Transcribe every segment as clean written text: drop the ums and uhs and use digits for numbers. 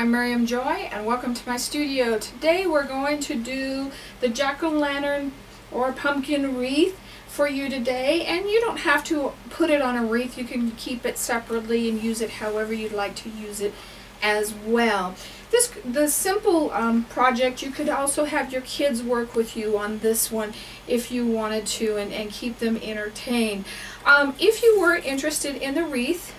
I'm Miriam Joy and welcome to my studio. Today we're going to do the jack-o'-lantern or pumpkin wreath for you today, and you don't have to put it on a wreath. You can keep it separately and use it however you'd like to use it as well. The simple project, you could also have your kids work with you on this one if you wanted to and keep them entertained. If you were interested in the wreath,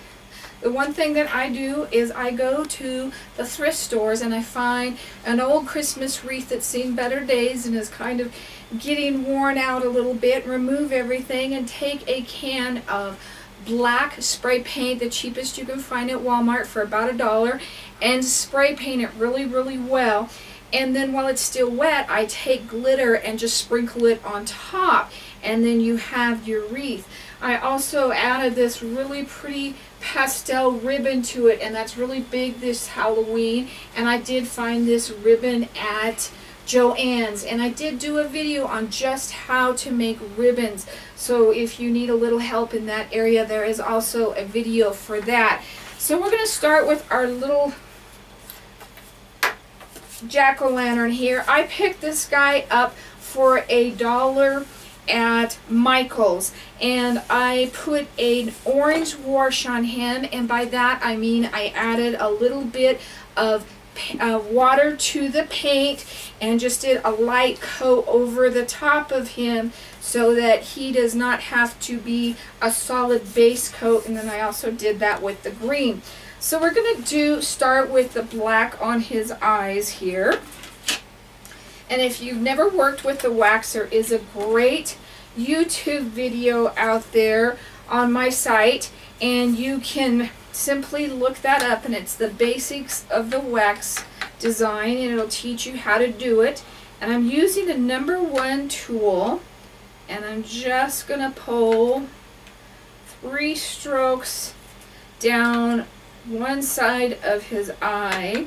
the one thing that I do is I go to the thrift stores and I find an old Christmas wreath that's seen better days and is kind of getting worn out a little bit, remove everything and take a can of black spray paint, the cheapest you can find at Walmart for about $1, and spray paint it really well. And then while it's still wet, I take glitter and just sprinkle it on top, and then you have your wreath. I also added this really pretty pastel ribbon to it, and that's really big this Halloween, and I did find this ribbon at Joann's, and I did do a video on just how to make ribbons, so if you need a little help in that area, there is also a video for that. So we're going to start with our little jack-o'-lantern here. I picked this guy up for $1 at Michael's, and I put an orange wash on him, and by that I mean I added a little bit of water to the paint and just did a light coat over the top of him so that he does not have to be a solid base coat. And then I also did that with the green. So we're going to start with the black on his eyes here. And if you've never worked with the wax, there is a great YouTube video out there on my site, and you can simply look that up, and it's the basics of the wax design, and it'll teach you how to do it. And I'm using the #1 tool, and I'm just going to pull 3 strokes down one side of his eye.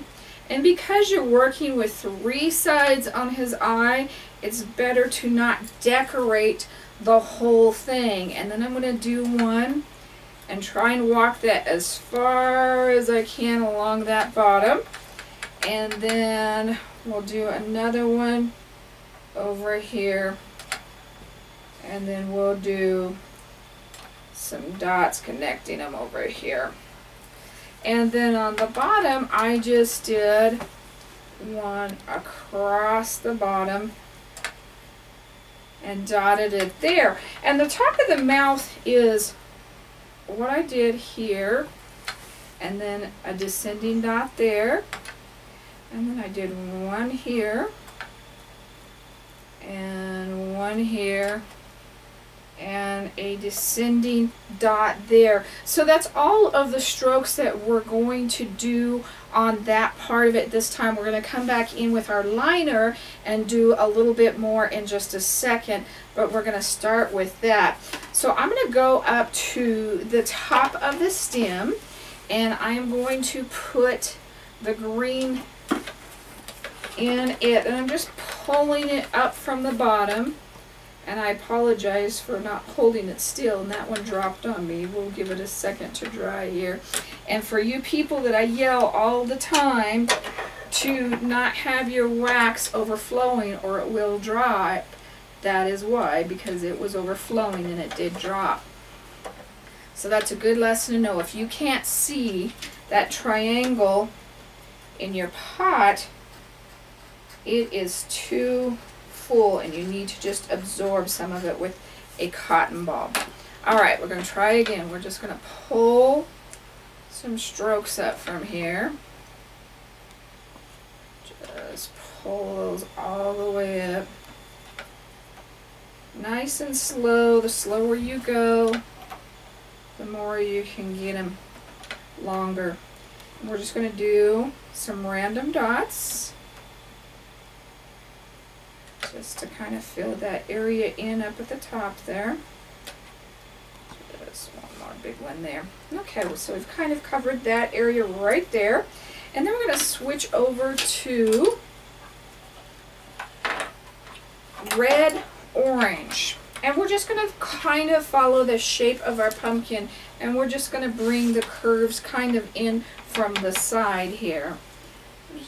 And because you're working with 3 sides on his eye, it's better to not decorate the whole thing. And then I'm going to do one and try and walk that as far as I can along that bottom. And then we'll do another one over here. And then we'll do some dots connecting them over here. And then on the bottom, I just did one across the bottom and dotted it there. And the top of the mouth is what I did here, and then a descending dot there, and then I did one here, and one here, and a descending dot there. So that's all of the strokes that we're going to do on that part of it this time. We're going to come back in with our liner and do a little bit more in just a second, but we're going to start with that. So I'm going to go up to the top of the stem, and I'm going to put the green in it, and I'm just pulling it up from the bottom. And I apologize for not holding it still, and that one dropped on me. We'll give it a second to dry here. And for you people that I yell all the time to not have your wax overflowing or it will dry, that is why, because it was overflowing and it did drop. So that's a good lesson to know. If you can't see that triangle in your pot, it is too full and you need to just absorb some of it with a cotton ball. Alright, we're going to try again. We're just going to pull some strokes up from here. Just pull those all the way up. Nice and slow. The slower you go, the more you can get them longer. And we're just going to do some random dots, just to kind of fill that area in up at the top there. Just one more big one there. Okay, so we've kind of covered that area right there. And then we're going to switch over to red orange. And we're just going to kind of follow the shape of our pumpkin, and we're just going to bring the curves kind of in from the side here.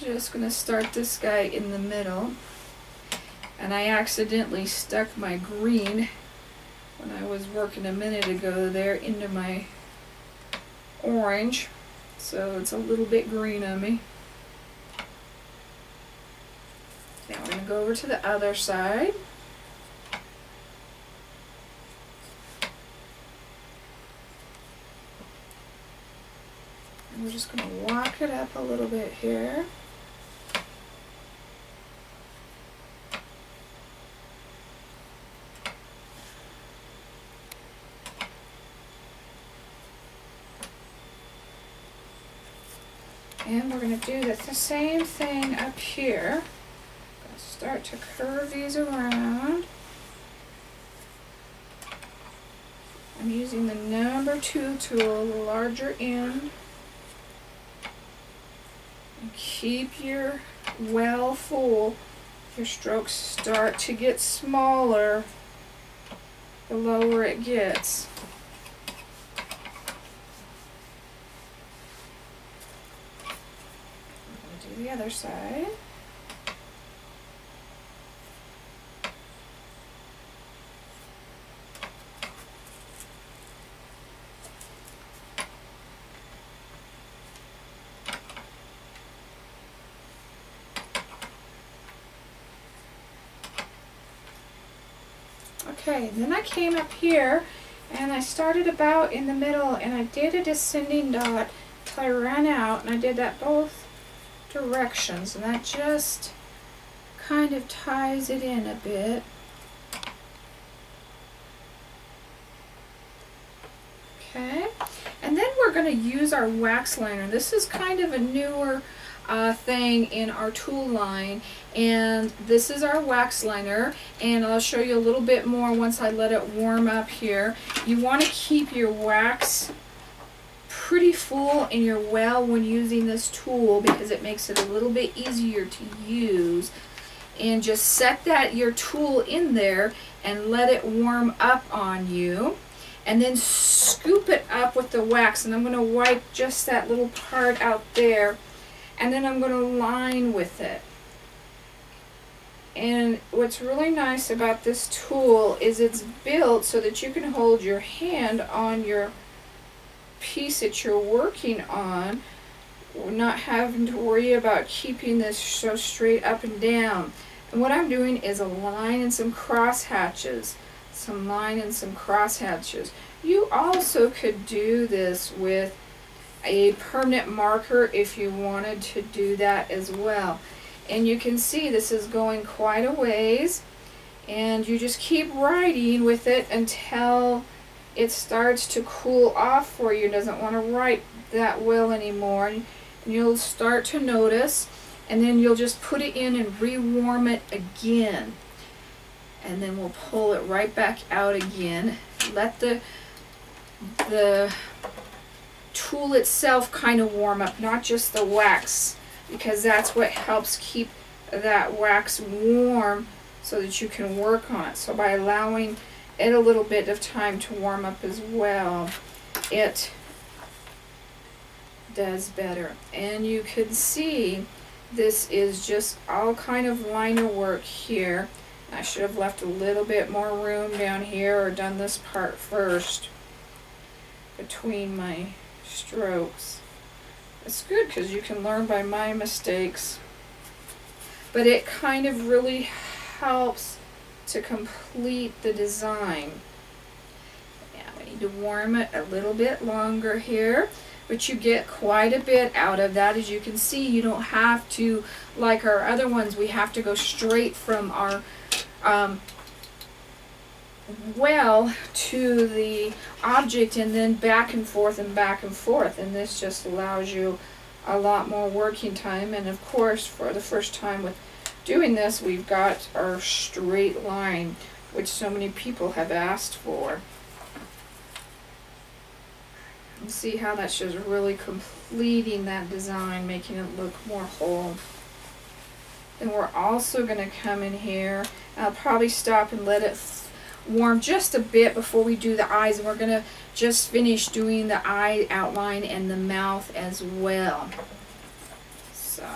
just going to start this guy in the middle. And I accidentally stuck my green when I was working a minute ago there into my orange. So it's a little bit green on me. Now we're going to go over to the other side. And we're just going to walk it up a little bit here. And we're going to do the same thing up here. Start to curve these around. I'm using the number 2 tool, the larger end. And keep your well full. Your strokes start to get smaller the lower it gets. Do the other side. Okay, then I came up here and I started about in the middle and I did a descending dot till I ran out, and I did that both directions, and that just kind of ties it in a bit. Okay, and then we're going to use our wax liner. This is kind of a newer thing in our tool line, and this is our wax liner, and I'll show you a little bit more once I let it warm up here. You want to keep your wax pretty full in your well when using this tool because it makes it a little bit easier to use, and just set that your tool in there and let it warm up on you, and then scoop it up with the wax. And I'm going to wipe just that little part out there, and then I'm going to line with it. And what's really nice about this tool is it's built so that you can hold your hand on your piece that you're working on, not having to worry about keeping this so straight up and down. And what I'm doing is a line and some cross hatches. Some line and some cross hatches. You also could do this with a permanent marker if you wanted to do that as well. And you can see this is going quite a ways, and you just keep writing with it until it starts to cool off for you. It doesn't want to write that well anymore, and you'll start to notice, and then you'll just put it in and re-warm it again, and then we'll pull it right back out again. Let the tool itself kind of warm up, not just the wax, because that's what helps keep that wax warm so that you can work on it. So by allowing it a little bit of time to warm up as well, it does better. And you can see this is just all kind of liner work here. I should have left a little bit more room down here, or done this part first between my strokes. It's good because you can learn by my mistakes, but it kind of really helps to complete the design. Now we need to warm it a little bit longer here, but you get quite a bit out of that. As you can see, you don't have to, like our other ones, we have to go straight from our well to the object and then back and forth and back and forth, and this just allows you a lot more working time. And of course, for the first time with doing this, we've got our straight line, which so many people have asked for. And see how that's just really completing that design, making it look more whole. Then we're also going to come in here, I'll probably stop and let it warm just a bit before we do the eyes, and we're going to just finish doing the eye outline and the mouth as well. So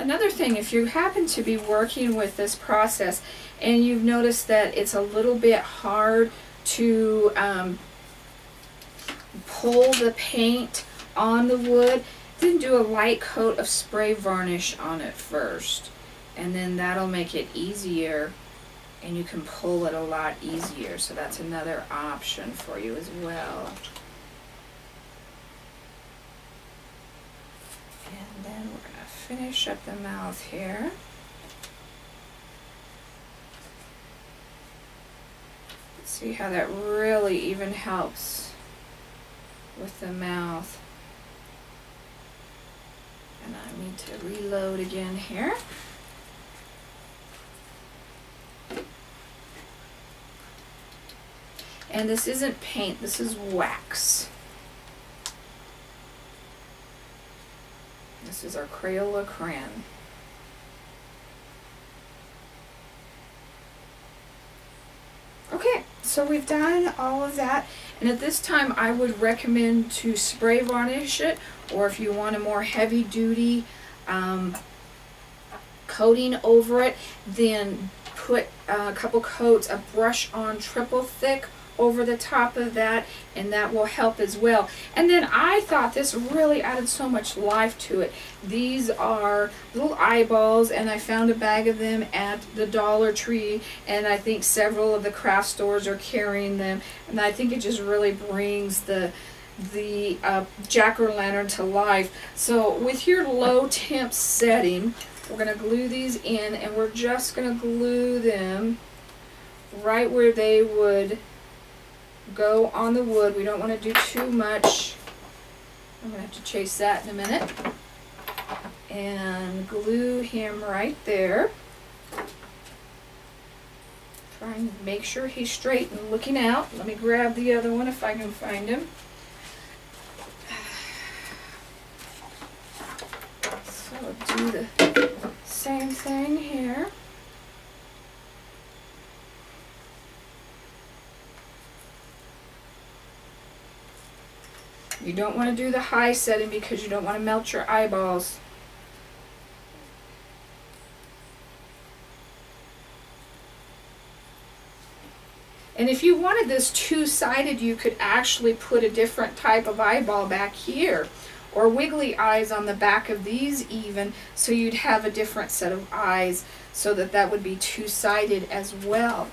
Another thing, if you happen to be working with this process and you've noticed that it's a little bit hard to pull the paint on the wood, then do a light coat of spray varnish on it first, and then that'll make it easier and you can pull it a lot easier. So that's another option for you as well. And then we're going to finish up the mouth here. See how that really even helps with the mouth. And I need to reload again here. And this isn't paint, this is wax. This is our Crayola crayon. Okay, so we've done all of that, and at this time I would recommend to spray varnish it, or if you want a more heavy duty coating over it, then put a couple coats of brush on triple thick over the top of that, and that will help as well. And then I thought this really added so much life to it. These are little eyeballs, and I found a bag of them at the Dollar Tree, and I think several of the craft stores are carrying them, and I think it just really brings the jack-o'-lantern to life. So with your low temp setting, we're going to glue these in, and we're just going to glue them right where they would go on the wood. We don't want to do too much. I'm going to have to chase that in a minute. And glue him right there. Trying to make sure he's straight and looking out. Let me grab the other one if I can find him. So do the same thing here. You don't want to do the high setting because you don't want to melt your eyeballs. And if you wanted this two-sided, you could actually put a different type of eyeball back here, or wiggly eyes on the back of these even, so you'd have a different set of eyes, so that would be two-sided as well.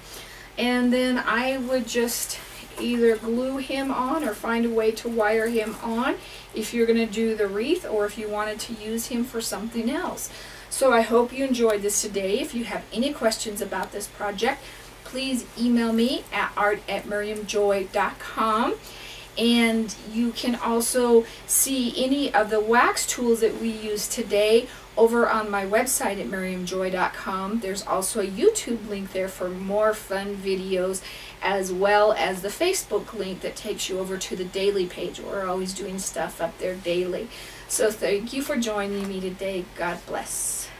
And then I would just either glue him on or find a way to wire him on if you're going to do the wreath, or if you wanted to use him for something else. So I hope you enjoyed this today. If you have any questions about this project, please email me at art@miriamjoy.com. And you can also see any of the wax tools that we use today over on my website at miriamjoy.com. There's also a YouTube link there for more fun videos, as well as the Facebook link that takes you over to the daily page. We're always doing stuff up there daily. So thank you for joining me today. God bless.